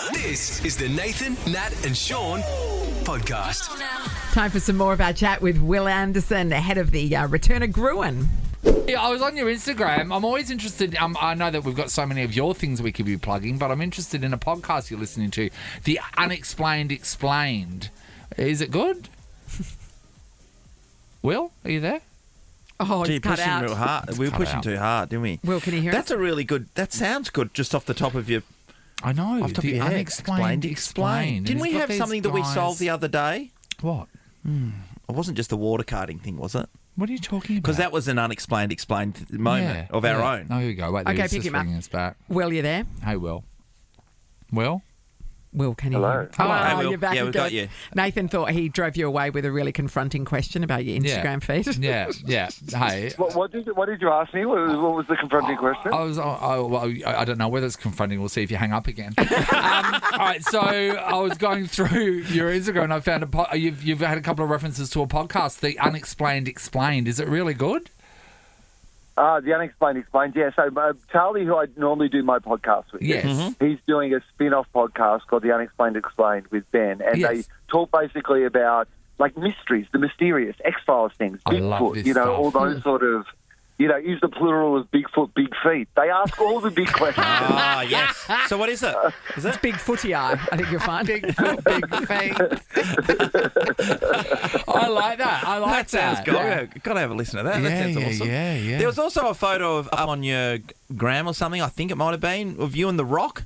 This is the Nathan, Nat and Sean podcast. Time for some more of our chat with Wil Anderson, ahead of the return of Gruen. Yeah, I was on your Instagram. I'm always interested. I know that we've got so many of your things we could be plugging, but I'm interested in a podcast you're listening to, The Unexplained Explained. Is it good? Will, are you there? Oh, Gee, it's cut pushing out. real hard. We were pushing too hard, didn't we? Will, can you hear That's us? a really good. That sounds good. Just off the top of your. I know. Off the top of The your head. Unexplained Explained. Didn't And we it's got have these something that we guys- solved the other day? What? It wasn't just the water karting thing, was it? What are you talking about? Because that was an unexplained explained moment of our own. Oh, here we go. Wait, Okay, he's pick just him up. ringing us back. Will, you there? Hey, Will. Will? Will, can you Hello. hear us? Hello. Oh, Hey, Will. you're back Yeah, we again. got you. Nathan thought he drove you away with a really confronting question about your Instagram feed. Yeah. Hey. What did you ask me? What was the confronting question? I don't know whether it's confronting. We'll see if you hang up again. All right, so I was going through your Instagram and I found you've had a couple of references to a podcast, The Unexplained Explained. Is it really good? The Unexplained Explained. Yeah, so Charlie, who I normally do my podcast with, Yes. he's doing a spin-off podcast called The Unexplained Explained with Ben, and Yes. they talk basically about like mysteries, the mysterious, X-Files things, I love Bigfoot, this stuff. all those sort of, is the plural of Bigfoot, big feet. They ask all the big questions. Ah, yes. So what is it? Is it? Big footy eye, I think you'll find. Big feet. I like that. I like That sounds that. good. Yeah. Got to have a listen to that. Yeah, that sounds awesome. yeah. There was also a photo of up on your gram or something. I think it might have been of you and The Rock.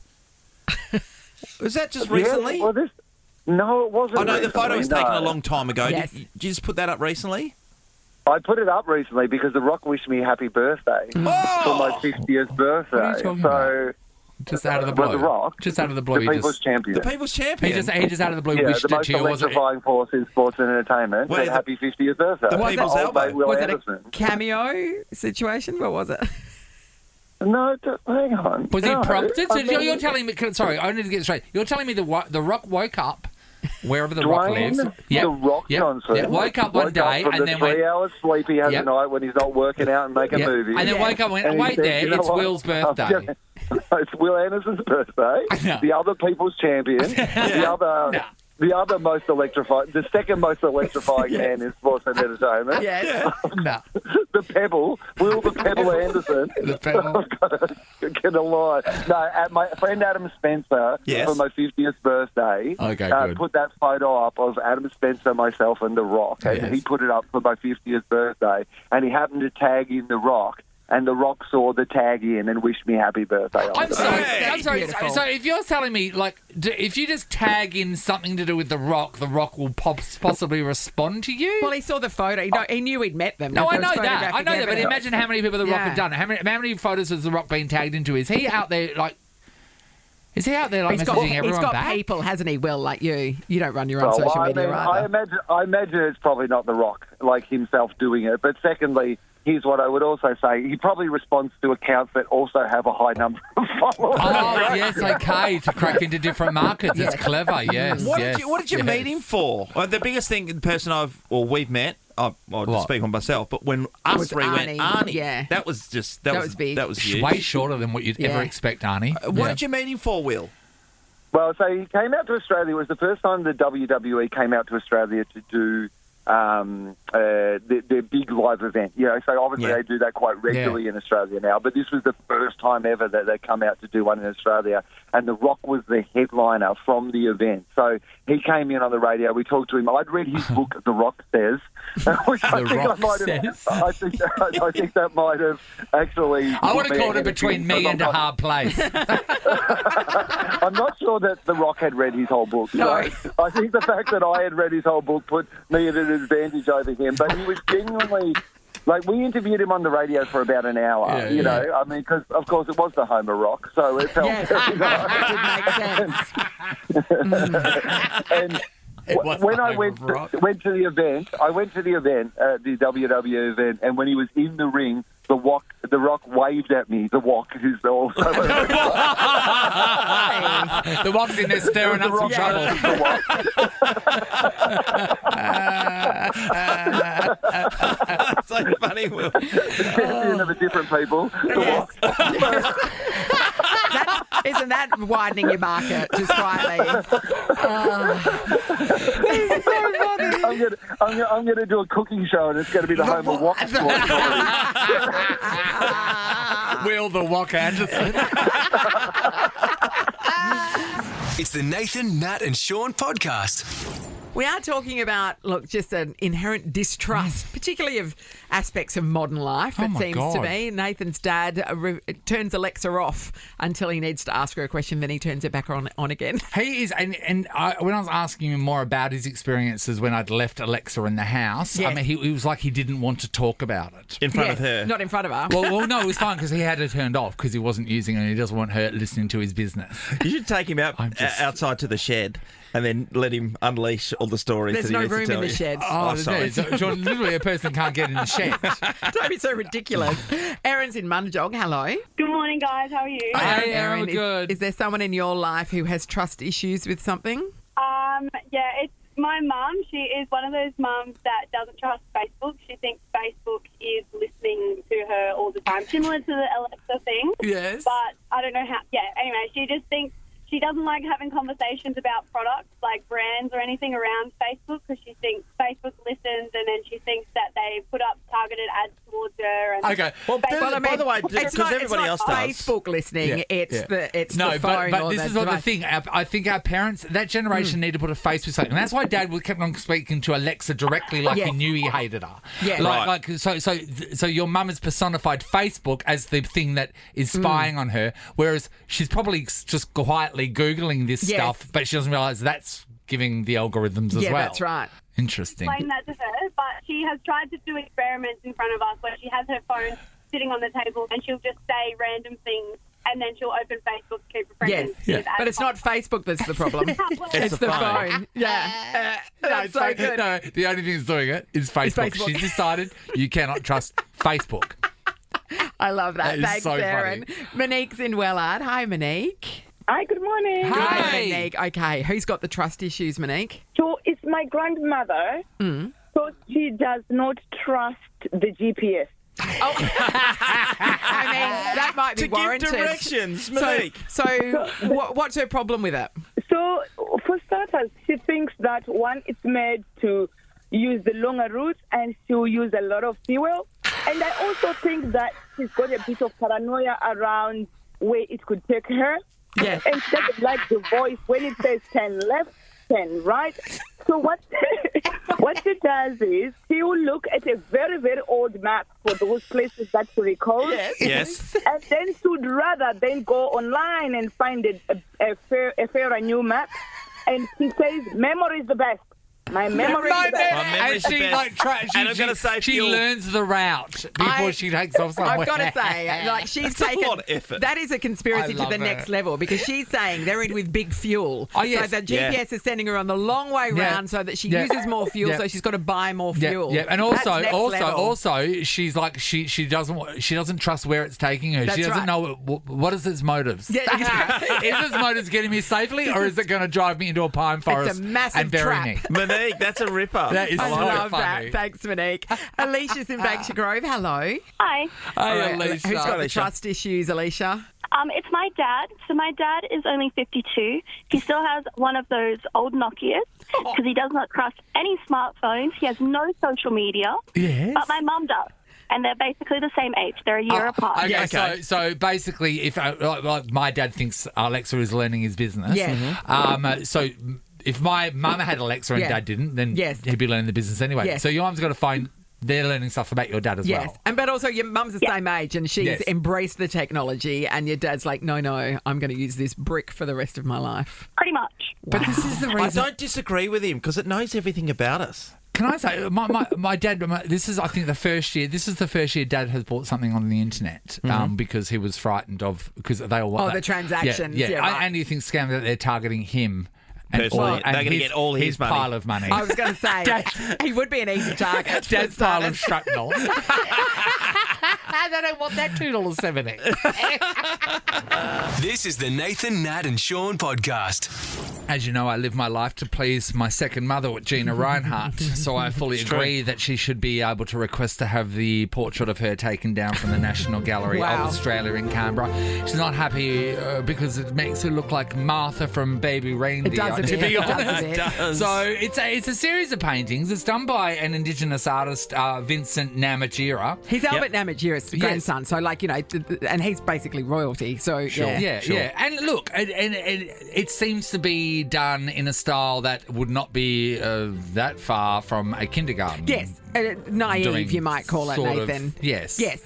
Was that just recently? Yeah, no, it wasn't. I know the photo was recently, taken no. a long time ago. Yes. Did you just put that up recently? I put it up recently because The Rock wished me happy birthday for my 50th birthday. What are you talking so, about? Just out of the blue. The Rock, Just out of the blue. the he People's just, Champion. The People's Champion. he just out of the blue Yeah, wished the it most to you. Was it? electrifying force in sports and entertainment. Wait, And happy 50th birthday. the Was it- People's Old Elbow. mate Wil Was it a Anderson. cameo situation? What was it? No, hang on. Was he No, prompted? So I mean, you're telling me? Sorry, I need to get it straight. You're telling me the Rock woke up wherever the Rock Dwayne, lives. the Rock Johnson. Yep. Woke up one day from and the then 3 went. hours sleep he has Yep. a night when he's not working out and making Yep. movies. And then woke up and went, And he wait said, there, "You know it's what? Will's birthday. It's Wil Anderson's birthday. No. The other People's Champion. The other most electrifying, the second most electrifying man in sports and entertainment. Yes. No. The Pebble, Will the Pebble Anderson. The Pebble. Get a lie. No, at my friend Adam Spencer Yes. for my 50th birthday. Okay, good. Put that photo up of Adam Spencer, myself, and The Rock, and Yes. he put it up for my 50th birthday, and he happened to tag in The Rock. And The Rock saw the tag in and wished me happy birthday. I'm sorry. Hey. I'm sorry. Beautiful. So if you're telling me, like, if you just tag in something to do with the Rock will possibly respond to you? Well, he saw the photo. He knew he'd met them. No, I There know was that. I photographic know that. But evidence. imagine how many people the Rock Yeah. have done. How many photos has the Rock been tagged into? Is he out there like? Is he out there like He's messaging everyone he's got back? people, hasn't he, Will, like you? You don't run your own Well, social I media mean, either. I imagine it's probably not The Rock, like himself doing it. But secondly, here's what I would also say. He probably responds to accounts that also have a high number of followers. Oh, yes, okay, to crack into different markets. It's clever, yes. What yes, did you yes. meet him for? Well, the biggest thing, the person we've met. I'll What? just speak on myself, but when us was three went, Arnie, Arnie, yeah. that was just That was big. That was huge. Way shorter than what you'd ever Yeah. expect, Arnie. What did you meet him for, Will? Well, so he came out to Australia. It was the first time the WWE came out to Australia to do their big live event. So obviously Yeah. they do that quite regularly in Australia now, but this was the first time ever that they come out to do one in Australia, and The Rock was the headliner from the event. So he came in on the radio. We talked to him. I'd read his book, The Rock Says, which I The think Rock I might have. Says. I think that might have actually. I would have put me called it ahead of between him, me because and a hard place. I'm not sure that The Rock had read his whole book. No. So I think the fact that I had read his whole book put me at an advantage over him. But he was genuinely, like, we interviewed him on the radio for about an hour, Yeah, you know. I mean, because, of course, it was the home of rock, so it felt Yes, very nice. it did make sense. And It was when the I home went of rock. to the event, the WWE event, and when he was in the ring, the Rock waved at me. The Rock, who's also The Rock's in there stirring up some trouble. That's so funny, Will. champion of the different people. The Rock. Isn't that widening your market just quietly? I'm gonna do a cooking show, and it's gonna be the home of wok. Wil the Wok Anderson. It's the Nathan, Nat and Sean podcast. We are talking about, look, just an inherent distrust, particularly of aspects of modern life, it my seems God. to be. Nathan's dad turns Alexa off until he needs to ask her a question, then he turns it back on again. He is, when I was asking him more about his experiences when I'd left Alexa in the house, Yes. I mean, he was like he didn't want to talk about it. In front Yes, of her. Not in front of her. Well, no, it was fine because he had it turned off because he wasn't using it and he doesn't want her listening to his business. You should take him out outside to the shed and then let him unleash all the stories There's that he no needs to room tell in the you. shed. Oh, sorry. Sean, literally a person can't get in the shed. Don't be so ridiculous. Erin's in Mundjong. Hello. Good morning, guys. How are you? Hey, Erin, Erin, good. Is there someone in your life who has trust issues with something? Yeah, it's my mum. She is one of those mums that doesn't trust Facebook. She thinks Facebook is listening to her all the time, similar to the Alexa thing. Yes. But I don't know how. Yeah, anyway, she just thinks she doesn't like having conversations about products like brands or anything around Facebook because she thinks Facebook listens and then she thinks that they put up targeted ads towards her. And Okay. Well, Facebook- by the way, because it's not everybody else does. Facebook listening. Yeah, It's yeah. the No, phone. but or this the is what the device. thing. I think our parents, that generation, need to put a face with something. And that's why Dad kept on speaking to Alexa directly, like Yes. he knew he hated her. Yeah. Like so your mum has personified Facebook as the thing that is spying on her, whereas she's probably just quietly Googling this Yes. stuff, but she doesn't realise that's giving the algorithms as Yeah, well. that's right. Interesting. explain that to her, but she has tried to do experiments in front of us where she has her phone sitting on the table and she'll just say random things and then she'll open Facebook to keep her friends. Yes, with but it's not Facebook that's the problem. It's the the phone. phone. Yeah. No, That's it's so fake. good. No, the only thing that's doing it is Facebook. Facebook. She's decided you cannot trust Facebook. I love that. That is Thanks, so Erin. Monique's in Wellard. Hi, Monique. Hi, good morning. Hi, Hey. Monique. Okay, who's got the trust issues, Monique? So it's my grandmother. So she does not trust the GPS. I mean, that might be To give warranted. directions, Monique. So what's her problem with it? So for starters, she thinks that one, it's made to use the longer route and she'll use a lot of fuel. And I also think that she's got a bit of paranoia around where it could take her. Yes. And she doesn't like the voice when it says 10 left, 10 right. So what she does is she will look at a very, very old map for those places that she recalls. Yes. And then she'd rather then go online and find a fairer new map. And she says, memory is the best. My memory is the best. My memory's and the she best. And I'm gonna say she fuel. learns the route before she takes off somewhere. I've got to say, like she's It's a taken lot of effort. that is a conspiracy I to love the it. next level because she's saying they're in with big fuel. Oh, yes. So the Yeah. GPS is sending her on the long way Yeah. round so that she Yeah. uses more fuel. Yeah. So she's got to buy more Yeah, fuel. yeah, and That's next level. also, she's like she doesn't trust where it's taking her. That's she doesn't right. know what is its motives. Yeah, exactly. Is its motives getting me safely, or is it going to drive me into a pine forest massive and bury trap. me? Monique, that's a ripper. That is I so love funny. that. Thanks, Monique. Alicia's in Banksia Grove. Hello. Hi. Hey, Alicia. Who's got the Alicia. trust issues, Alicia? It's my dad. So my dad is only 52. He still has one of those old Nokias because he does not trust any smartphones. He has no social media. Yes. But my mum does. And they're basically the same age. They're a year apart. Okay, Okay. So basically, if like my dad thinks Alexa is learning his business, Yeah. so if my mum had Alexa and Yeah. Dad didn't, then Yes. he'd be learning the business anyway. Yes. So your mum's got to find they're learning stuff about your dad as Yes, well. but also your mum's the same age and she's Yes. embraced the technology and your dad's like, no, I'm going to use this brick for the rest of my life. Pretty much. But this is the I reason. don't disagree with him because it knows everything about us. Can I say my dad? This is I think the first year. This is the first year Dad has bought something on the internet because he was frightened of because they all Oh, the transactions. Yeah, Yeah, right. and he thinks scam that they're targeting him. And Personally, they're gonna get all his money. pile of money. I was going to say, he would be an easy target. Dad's pile of shrapnel. They don't want that $2.70. This is the Nathan, Nat and Sean podcast. As you know, I live my life to please my second mother, Gina Reinhardt, so I fully agree that she should be able to request to have the portrait of her taken down from the National Gallery of Australia in Canberra. She's not happy because it makes her look like Martha from Baby Reindeer, It does a to bit. be It does a honest. bit. So it's a series of paintings. It's done by an Indigenous artist, Vincent Namatjira. He's Albert Namatjira's grandson, so and he's basically royalty. So Yeah. And look, it seems to be done in a style that would not be that far from a kindergarten. Yes, naive, you might call it, Nathan. Yes. Yes.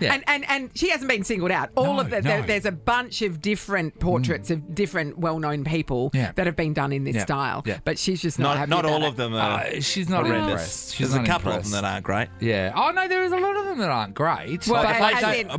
Yeah. And she hasn't been singled out. There's a bunch of different portraits of different well-known people that have been done in this style. Yeah. But she's just not happy Not about all it. of them are She's not horrendous. impressed. She's There's a not couple impressed. of them that aren't great. Yeah. Oh, no, there is a lot of them that aren't great. Well, But- as By in- I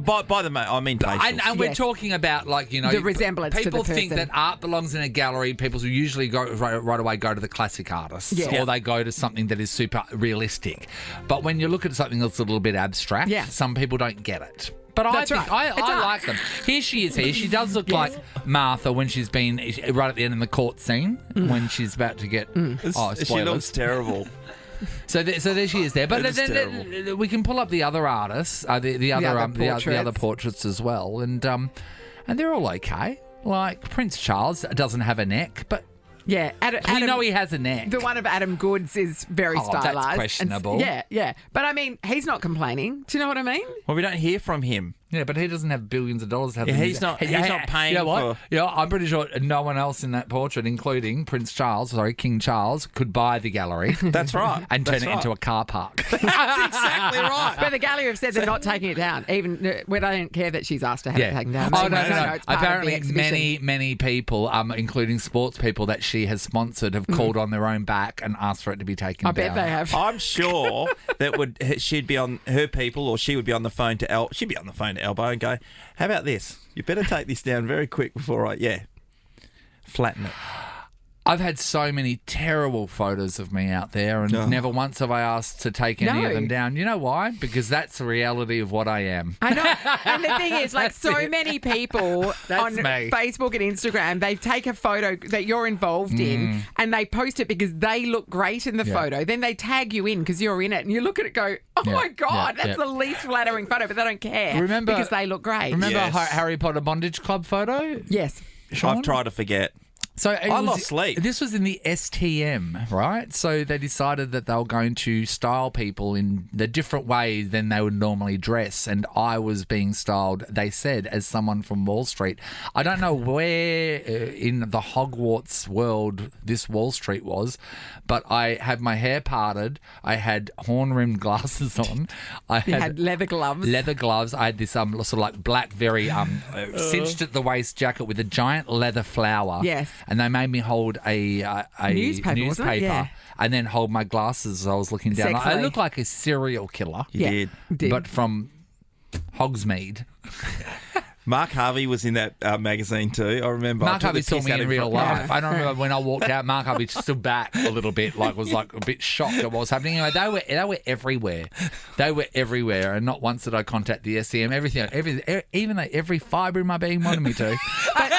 mean facials. and we're Yes. talking about, The resemblance to the people think person. that art belongs in a gallery. People usually go right away go to the classic artists, Yeah. or they go to something that is super realistic. But when you look at something that's a little bit abstract, some people don't get it. But That's right. I It's art. like them. Here she is. Here she does look like Martha when she's been right at the end in the court scene when she's about to get. She spoilers. looks terrible. So there she is there. But It is then we can pull up the other artists, the other portraits as well, and they're all okay. Like Prince Charles doesn't have a neck, but Yeah, we know he has a neck. The one of Adam Goods is very That's stylised. questionable. Yeah. But I mean, he's not complaining. Do you know what I mean? Well, we don't hear from him. Yeah, but he doesn't have billions of dollars to have. Yeah, them. he's not paying You know what? for- Yeah, I'm pretty sure no one else in that portrait, including King Charles, could buy the gallery. That's right. And turn That's it right. into a car park. That's exactly right. But the gallery have said they're not taking it down, even when I don't care that she's asked to have it taken down. Oh, They- no. it's part of the Apparently, exhibition. many people, including sports people that she has sponsored, have called on their own back and asked for it to be taken I down. bet they have. I'm sure that she'd be on her people, or she would be on the phone to she'd be on the phone to Elbow and go, "How about this? You better take this down very quick before flatten it." I've had so many terrible photos of me out there, and never once have I asked to take any of them down. You know why? Because that's the reality of what I am. I know. And the thing is, so many people on me. Facebook and Instagram, they take a photo that you're involved in and they post it because they look great in the photo. Then they tag you in because you're in it and you look at it and go, oh my God, that's the least flattering photo, but they don't care because they look great. Remember Yes. Harry Potter Bondage Club photo? Yes. Sean? I've tried to forget. So I lost sleep. This was in the STM, right? So they decided that they were going to style people in the different ways than they would normally dress. And I was being styled, they said, as someone from Wall Street. I don't know where in the Hogwarts world this Wall Street was, but I had my hair parted. I had horn-rimmed glasses on. You had leather gloves. Leather gloves. I had this sort of like black, very cinched at the waist jacket with a giant leather flower. Yes. And they made me hold a Newspaper, wasn't it? Yeah. and then hold my glasses as I was looking down. I Sexily. looked like a serial killer, You did. but from Hogsmeade. Mark Harvey was in that magazine too. I remember. Mark Harvey saw me in real life. Yeah. I don't remember when I walked out. Mark Harvey stood back a little bit, was a bit shocked at what was happening. Anyway, they were everywhere. They were everywhere, and not once did I contact the SCM. Even though every fibre in my being wanted me to. But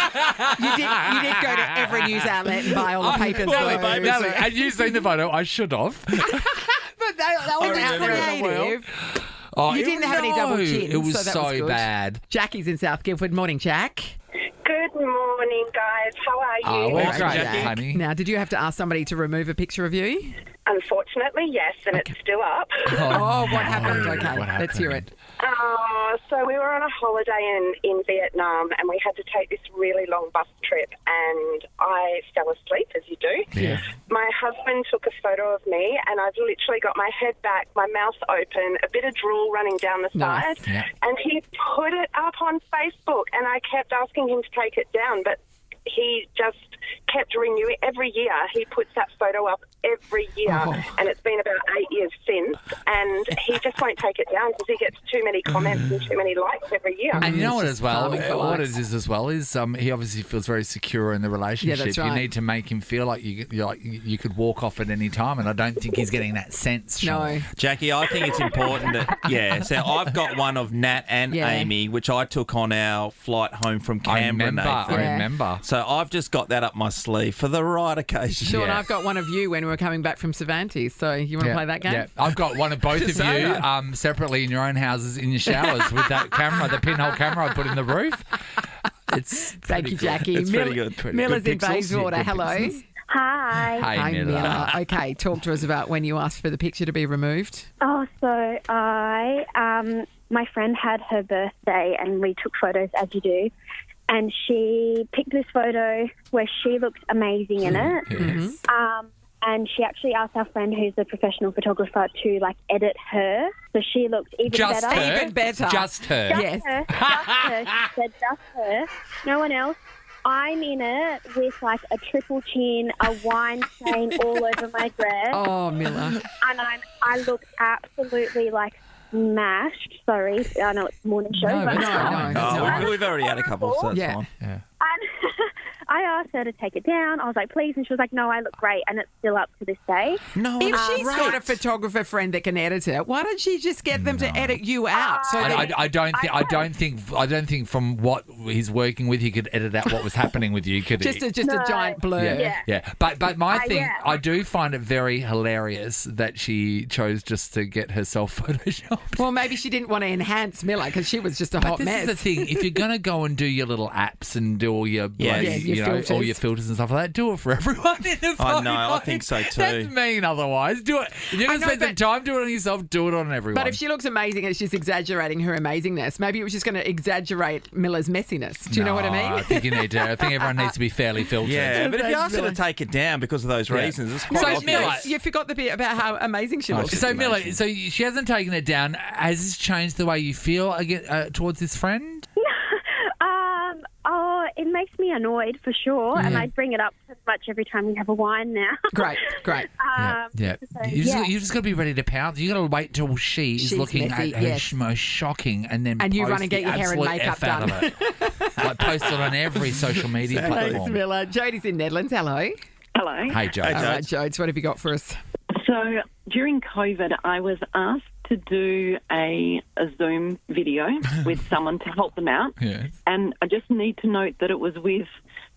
you did go to every news outlet and buy all the papers. Nelly, had you seen the photo? I should have. But that was creative. Oh, You didn't have any double chins, It was so that so was good. bad. Jackie's in South Guildford. Morning, Jack. Good morning, guys. How are you? Oh, well, Thanks, great, Jackie. honey. Now, did you have to ask somebody to remove a picture of you? Unfortunately, yes, and it's still up. Oh, what happened? Okay, What let's hear it. So we were on a holiday in Vietnam, and we had to take this really long bus trip, and I fell asleep, as you do. Yes. My husband took a photo of me, and I've literally got my head back, my mouth open, a bit of drool running down the Nice. side, Yeah. and he put it up on Facebook, and I kept asking him to take it down, but he just kept renewing. Every year he puts that photo up every year, and it's been about 8 years since, and he just won't take it down because he gets too many comments and too many likes every year. And you know what as well? farming for What likes. it is as well is he obviously feels very secure in the relationship. Yeah, that's You right. need to make him feel like you could walk off at any time, and I don't think he's getting that sense. Sean. No. Jackie, I think it's important that, so I've got one of Nat and Yeah. Amy, which I took on our flight home from Canberra, Nathan. I remember. So I've just got that up my sleeve for the right occasion. Sean, Yeah. I've got one of you when we were coming back from Cervantes. So you want to play that game? Yeah, I've got one of both of say you that. separately in your own houses in your showers with that camera, the pinhole camera I put in the roof. It's Thank you, pretty Jackie. It's pretty good. Pretty Miller's good in pixels. Bayswater. Yeah, good Hello. pixels. Hi. Hey, Hi, Miller. Miller. Okay, talk to us about when you asked for the picture to be removed. Oh, so my friend had her birthday and we took photos as you do. And she picked this photo where she looked amazing in it. Yes. And she actually asked our friend who's a professional photographer to edit her. So she looked even Just better. her? Even better. Just her. Just Yes. her. Just her. She said just her. No one else. I'm in it with a triple chin, a wine stain all over my dress. Oh, Miller. And I look absolutely smashed. Sorry, I know it's a morning show, No, but it's fine. Oh, we've already had a couple, so that's Yeah. fine. Yeah. and I asked her to take it down. I was like, please, and she was like, no, I look great, and it's still up to this day. No, If it's she's great. got a photographer friend that can edit it, why don't she just get them to edit you out? So that I don't think from what he's working with, he could edit out what was happening with you. Could just he? a giant blur. Yeah. But my thing, yeah. I do find it very hilarious that she chose just to get herself photoshopped. Well, maybe she didn't want to enhance Miller because she was just a hot This mess. is the thing. If you're going to go and do your little apps and do all your, Yeah. bloody, Yeah, your all filters. your filters and stuff like that, do it for everyone in the I know, I photo. think so too. That's mean otherwise. Do it. If you're going I to know, spend some time doing it on yourself, do it on everyone. But if she looks amazing and she's exaggerating her amazingness, maybe it was just going to exaggerate Miller's messiness. Do you know what I mean? I think you need to. I think everyone needs to be fairly filtered. Yeah, but if you Thanks, ask her to Miller. take it down because of those Yeah. reasons, it's quite So, obvious. Miller, You forgot the bit about how amazing she looks. So Miller, so she hasn't taken it down. Has this changed the way you feel towards this friend? It makes me annoyed for sure, and I bring it up pretty much every time we have a wine now. Great. Yeah. So, You just got to be ready to pounce. You got to wait till she's She's looking messy, at her yes. most shocking, and then And you post run and get the your hair and absolute makeup F out done. of it. Post it on every social media Thanks, platform. Miller. Jodie's in Netherlands. Hello. Hello. Hey, Joe. Hey, All right, Jodes, what have you got for us? So during COVID, I was asked to do a Zoom video with someone to help them out. Yes. And I just need to note that it was with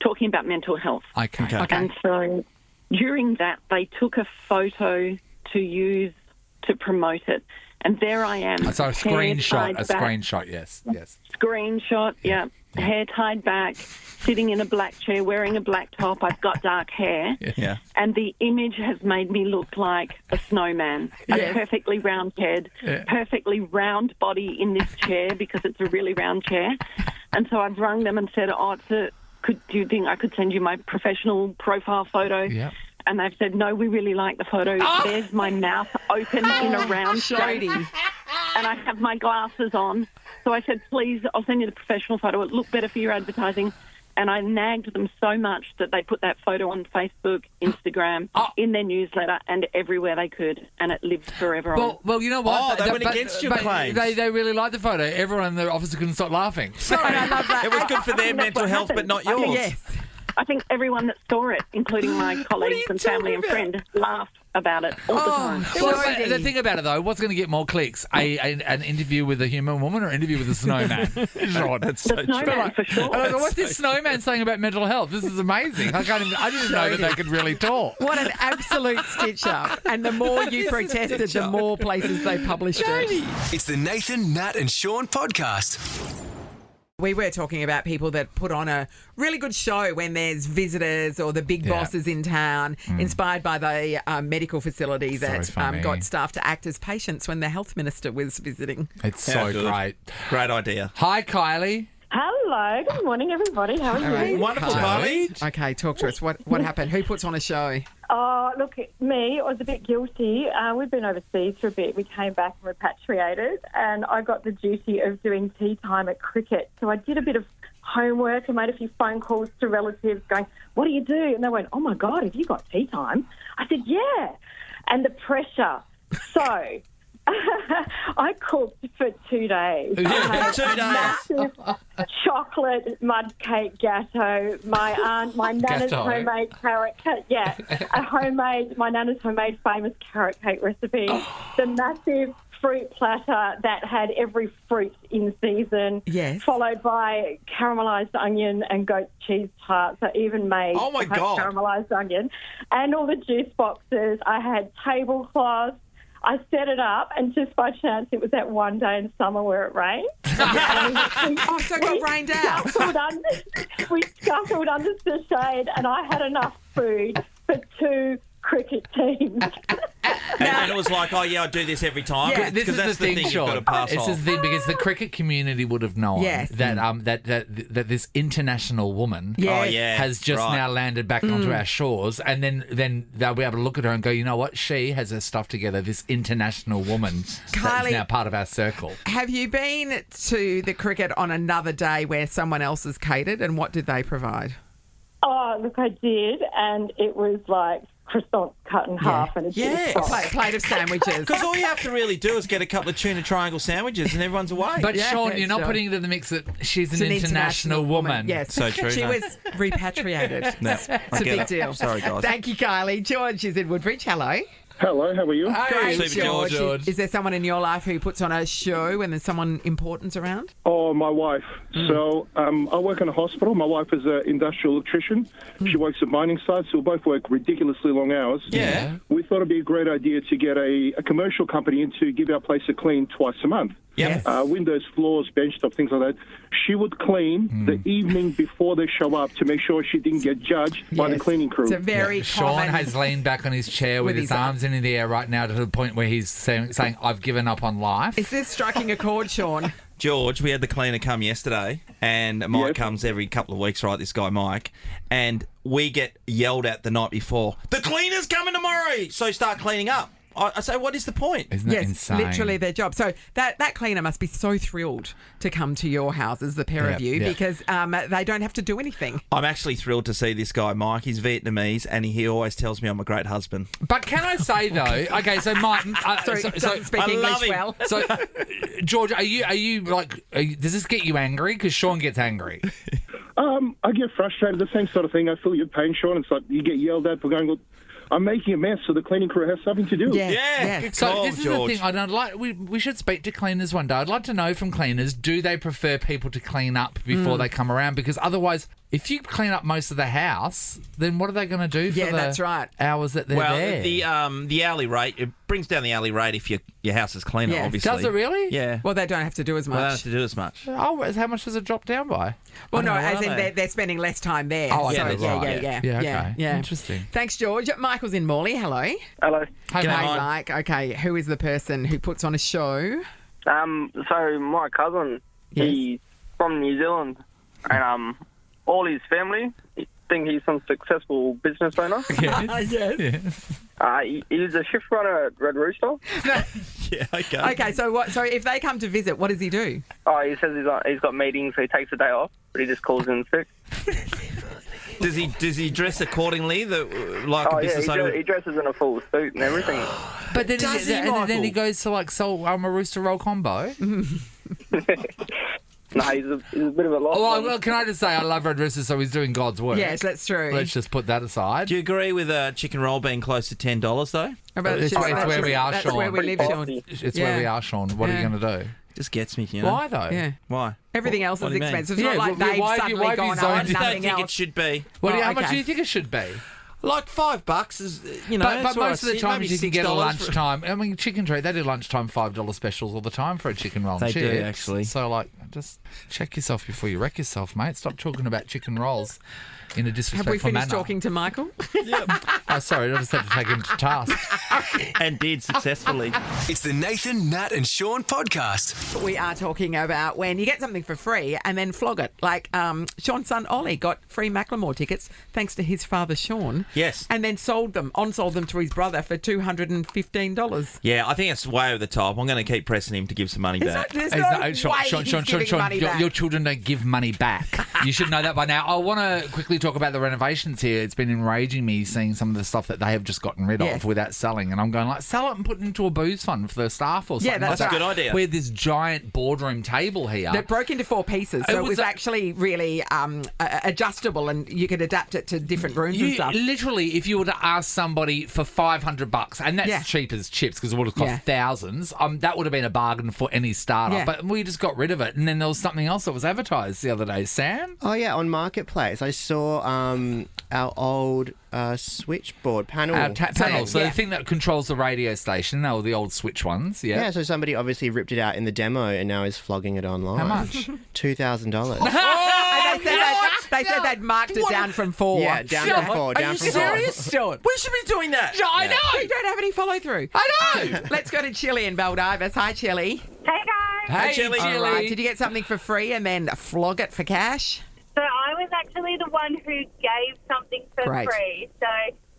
talking about mental health. Okay. Okay. And so during that, they took a photo to use to promote it. And there I am. So a hair screenshot. tied A back. screenshot. Yes. Screenshot, yeah. Hair tied back, sitting in a black chair, wearing a black top. I've got dark hair. Yeah. And the image has made me look like a snowman. A perfectly round head, perfectly round body in this chair because it's a really round chair. And so I've rung them and said, do you think I could send you my professional profile photo? Yeah. And they've said, no, we really like the photo. There's my mouth open in a round shape. Jodie. And I have my glasses on. So I said, please, I'll send you the professional photo. It'll look better for your advertising. And I nagged them so much that they put that photo on Facebook, Instagram, in their newsletter, and everywhere they could. And it lived forever on. Well, you know what? Oh, they went against your claims. They really liked the photo. Everyone in the office couldn't stop laughing. Sorry, I love that. It was good for their mental what health, but happened. not yours. Yes. I think everyone that saw it, including my colleagues and family and friends, laughed about it all the time. Well, Jodie. the thing about it, though, what's going to get more clicks? An interview with a human woman or an interview with a snowman? Sean. That's so The true. snowman, for sure. And I go, what's this snowman saying about mental health? This is amazing. I didn't know that they could really talk. What an absolute stitch up. And the more you protested, the more places they published it. It's the Nathan, Nat and Sean podcast. We were talking about people that put on a really good show when there's visitors or the big bosses in town, inspired by the medical facility So that funny. got staff to act as patients when the health minister was visiting. It's How so good. great. Great idea. Hi, Kylie. Hello, good morning, everybody. How are you? All right. Wonderful, Kylie. Kylie. Okay, talk to us. What happened? Who puts on a show? Oh, look, me, I was a bit guilty. We'd been overseas for a bit. We came back and repatriated, and I got the duty of doing tea time at cricket. So I did a bit of homework and made a few phone calls to relatives going, what do you do? And they went, oh, my God, have you got tea time? I said, yeah. And the pressure. So I cooked for 2 days. Yeah, 2 days. Massive chocolate mud cake gatto. My nana's Gatto. homemade carrot cake. Yeah, my nana's homemade famous carrot cake recipe. The massive fruit platter that had every fruit in season. Yes. Followed by caramelised onion and goat cheese tarts. I even made Oh, my God. caramelised onion. And all the juice boxes. I had tablecloths. I set it up, and just by chance, it was that one day in summer where it rained. Oh, so it got rained out. We scuttled under the shade, and I had enough food for 2 cricket teams. And it was like, oh, yeah, I do this every time. Yeah, This is that's the thing, you've Sean. got to pass This off. is the thing because the cricket community would have known Yes. that this international woman Yes. Oh, yeah. has just right. now landed back onto our shores, and then they'll be able to look at her and go, you know what? She has her stuff together. This international woman that's Kylie- now part of our circle. Have you been to the cricket on another day where someone else has catered, and what did they provide? Oh, look, I did, and it was like croissants cut in half and a Yes. juice box. Plate of sandwiches. Because all you have to really do is get a couple of tuna triangle sandwiches and everyone's away. But Yeah, Sean, you're not sure. putting it in the mix that she's She's an international woman. Yes. So true, She no. was repatriated. No, It's I a get big it. deal. Sorry, guys. Thank you, Kylie. George is in Woodbridge. Hello. Hello, how are you? Hey, Super George. Is there someone in your life who puts on a show when there's someone important's around? Oh, my wife. So I work in a hospital. My wife is an industrial electrician. She works at mining sites, so we both work ridiculously long hours. Yeah. We thought it'd be a great idea to get a commercial company in to give our place a clean twice a month. Yep. Yes. Windows, floors, bench top, things like that. She would clean the evening before they show up to make sure she didn't get judged by the Yes. cleaning crew. It's a very Sean common... has leaned back on his chair with his arms in the air right now to the point where he's saying I've given up on life. Is this striking a chord, Sean? George, we had the cleaner come yesterday, and Mike Yes. comes every couple of weeks, right, this guy Mike, and we get yelled at the night before, the cleaner's coming tomorrow, so start cleaning up. I say, what is the point? Isn't that Yes, insane? literally their job. So that cleaner must be so thrilled to come to your houses, the pair of you, yeah. because they don't have to do anything. I'm actually thrilled to see this guy Mike. He's Vietnamese, and he always tells me I'm a great husband. But can I say though? Okay, so Mike, Sorry, doesn't speak I English love him. well. so George, are you like? Does this get you angry? Because Sean gets angry. I get frustrated, the same sort of thing. I feel your pain, Sean. It's like you get yelled at for going, well, I'm making a mess, so the cleaning crew has something to do. Yes, Yeah, yes. good So call, this is George. the thing. I don't like. We should speak to cleaners one day. I'd like to know from cleaners: do they prefer people to clean up before they come around? Because otherwise, if you clean up most of the house, then what are they going to do for Yeah, the that's right. hours that they're Well, there? the hourly rate, it brings down the hourly rate if your house is cleaner, Yeah. obviously. Does it really? Yeah. Well, they don't have to do as Well, they don't much. have to do as much. Oh, how much does it drop down by? Well, no, I don't know, as are in they? they're spending less time there. Oh, so, okay, right. yeah. Yeah, okay. Interesting. Thanks, George. Michael's in Morley. Hello. Hello. Hey, G'day, mate. Mike. Okay, who is the person who puts on a show? So my cousin, Yes. he's from New Zealand, and all his family think he's some successful business owner. He's a shift runner at Red Rooster. Yeah, okay. Okay, so what? So if they come to visit, what does he do? Oh, he says he's got meetings, so he takes a day off, but he just calls in sick. Does he dress accordingly, like a Oh yeah, business owner? he dresses in a full suit and everything. But then, Does he, and then he Michael? goes to like a rooster roll combo. No, he's a bit of a lost Oh, one. well, can I just say I love Red Rooster, so he's doing God's work. Yes, that's true. Let's just put that aside. Do you agree with a chicken roll being close to $10 though? About It's where we are, That's Sean. where we live, Sean. It's Yeah. where we are, Sean. What are you Yeah. going to do? Just gets me, you know. Why though? Yeah. Why? Everything else What is do you mean? expensive. It's Yeah, not like why they've have you- suddenly why have you gone zoned on I just don't nothing think it else. should be. What do you, Oh, how much okay. do you think it should be? Like $5 is, you know. But that's where most of I the sit. times Maybe you can get a $6 for- lunchtime. I mean, Chicken Treat, they do lunchtime $5 specials all the time for a chicken roll. and They do, chips. actually. So, like, just check yourself before you wreck yourself, mate. Stop talking about chicken rolls. in a Have disrespectful we finished manner. talking to Michael? Oh, sorry, I just had to take him to task. And did successfully. It's the Nathan, Nat and Sean podcast. We are talking about when you get something for free and then flog it. Like Sean's son Ollie got free Macklemore tickets thanks to his father Sean. Yes. And then on-sold them to his brother for $215. Yeah, I think it's way over the top. I'm going to keep pressing him to give some money back. There's no way he's giving money back. Your children don't give money back. You should know that by now. I want to quickly talk about the renovations here. It's been enraging me seeing some of the stuff that they have just gotten rid of without selling. And I'm going like, sell it and put it into a booze fund for the staff or something. Yeah, that's a good idea. We had this giant boardroom table here. That broke into 4 pieces, so it was actually really adjustable and you could adapt it to different rooms and stuff. Literally, if you were to ask somebody for $500, and that's cheap as chips because it would have cost thousands, that would have been a bargain for any startup. Yeah. But we just got rid of it. And then there was something else that was advertised the other day. Sam? Oh, yeah, on Marketplace. I saw our old switchboard panel. Panel. So the thing that controls the radio station, they were the old switch ones. Yeah. Yeah, so somebody obviously ripped it out in the demo and now is flogging it online. How much? $2,000. They said they'd marked it down from 4. Yeah, down from 4. Are you serious, Sean? We should be doing that. I know. You don't have any follow through. I know. Let's go to Chili in Baldivis. Hi, Chili. Hey guys. Hey, Chili. All right. Did you get something for free and then flog it for cash? So I was actually the one who gave something for free. So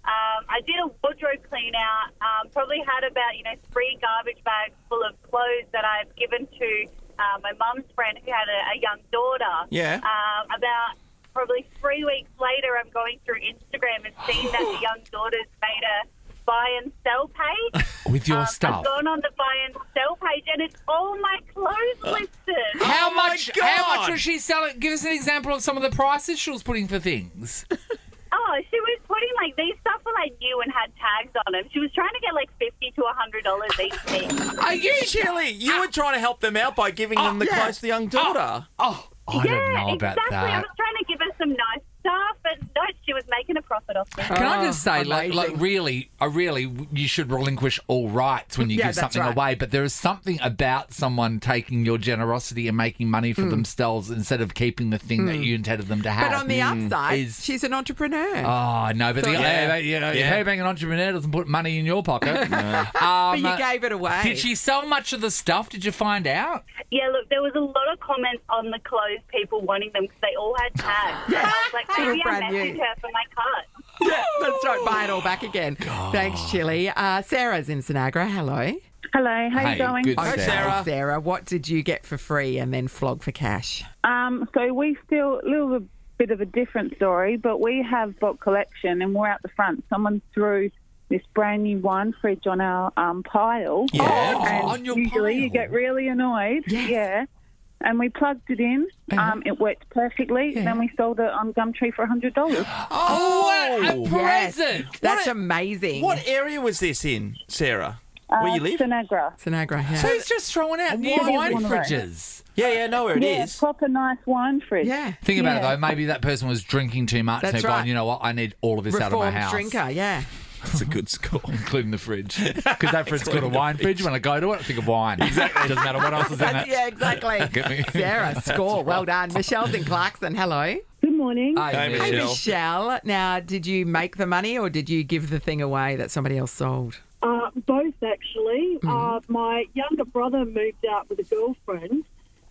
I did a wardrobe clean out. Probably had about 3 garbage bags full of clothes that I've given to my mum's friend who had a young daughter. Yeah. About probably 3 weeks later, I'm going through Instagram and seeing that the young daughter's made a buy and sell page. With your stuff. I've gone on the buy and sell page and it's all my clothes listed. How much was she selling? Give us an example of some of the prices she was putting for things. Oh, she was putting these stuff were new and had tags on them. She was trying to get $50 to $100 each thing. Are you, Chili? You were trying to help them out by giving them the clothes to the young daughter. I don't know about exactly. I that. was trying to give her some nice stuff, but no, she was making a profit off it. Can I just say, really, you should relinquish all rights when you give something away. But there is something about someone taking your generosity and making money for themselves instead of keeping the thing that you intended them to have. But on the upside, she's an entrepreneur. Oh, no, but her being an entrepreneur doesn't put money in your pocket. But you gave it away. Did she sell much of the stuff? Did you find out? Yeah, look, there was a lot of comments on the clothes, people wanting them because they all had tags. And I was like, maybe I messaged her for my card. Yeah, let's not buy it all back again. Thanks, Chili. Sarah's in Sanagra. Hello. Hello, how you going? Good, Okay, Sarah. Sarah, what did you get for free and then flog for cash? So we still a little bit of a different story, but we have bulk collection and we're out the front. Someone threw this brand new wine fridge on our pile. Yeah. And on your usually pile. you get really annoyed. Yes. Yeah. And we plugged it in. It worked perfectly. And then we sold it on Gumtree for $100. Oh, what a Yes. present. That's amazing. What area was this in, Sarah? Where you live? Sanagra. Sanagra, yeah. So he's just throwing out new wine fridges. Yeah, I know where it Yeah, is. proper nice wine fridge. Yeah. Think about it though. Maybe that person was drinking too much. That's and they're right. going, you know what? I need all of this out of my Reformed house. drinker, yeah. That's a good score. Including the fridge. Because that fridge's got a wine fridge. When I go to it, I think of wine. Exactly. Doesn't matter what else is in it. Yeah, exactly. Get me? Sarah, score. Well done. Michelle's in Clarkson. Hello. Good morning. Hey, Hey, Michelle. Hey, Michelle. Now, did you make the money or did you give the thing away that somebody else sold? Both, actually. My younger brother moved out with a girlfriend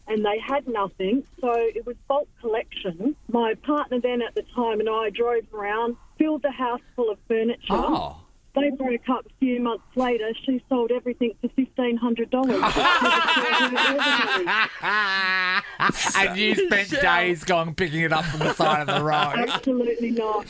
and they had nothing, so it was bulk collection. My partner then at the time and I drove around, filled the house full of furniture. Oh. They broke up a few months later. She sold everything for $1,500. And you spent days going picking it up from the side of the road. Absolutely not.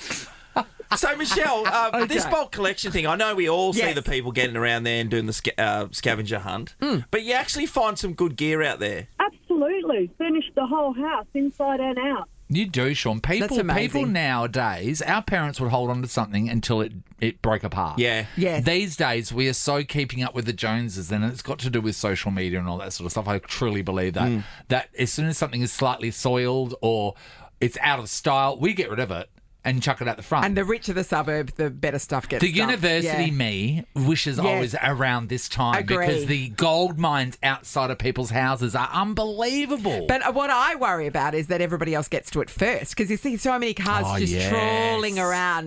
So, Michelle, this bulk collection thing, I know we all see the people getting around there and doing the scavenger hunt, but you actually find some good gear out there. Absolutely. Finished the whole house, inside and out. You do, Sean. That's amazing. People nowadays, our parents would hold on to something until it broke apart. Yeah. Yes. These days, we are so keeping up with the Joneses, and it's got to do with social media and all that sort of stuff. I truly believe that. That as soon as something is slightly soiled or it's out of style, we get rid of it. and chuck it at the front. And the richer the suburb, the better stuff gets The dumped. university me wishes I was around this time Agree. because the gold mines outside of people's houses are unbelievable. But what I worry about is that everybody else gets to it first, because you see so many cars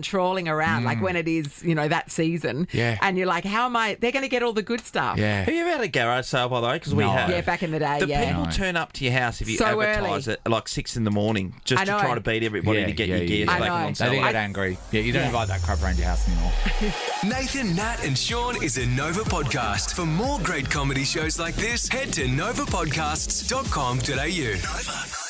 trawling around, like when it is, that season. Yeah. And you're like, how am I? They're going to get all the good stuff. Yeah. Have you ever had a garage sale, by the way? Because we have. Yeah, back in the day, The people turn up to your house if you So advertise early. it at like 6 in the morning just to try to beat everybody to get your gear so they can They sell get it. angry. Yeah, you don't invite that crap around your house anymore. Nathan, Nat, and Sean is a Nova podcast. For more great comedy shows like this, head to novapodcasts.com.au. Nova.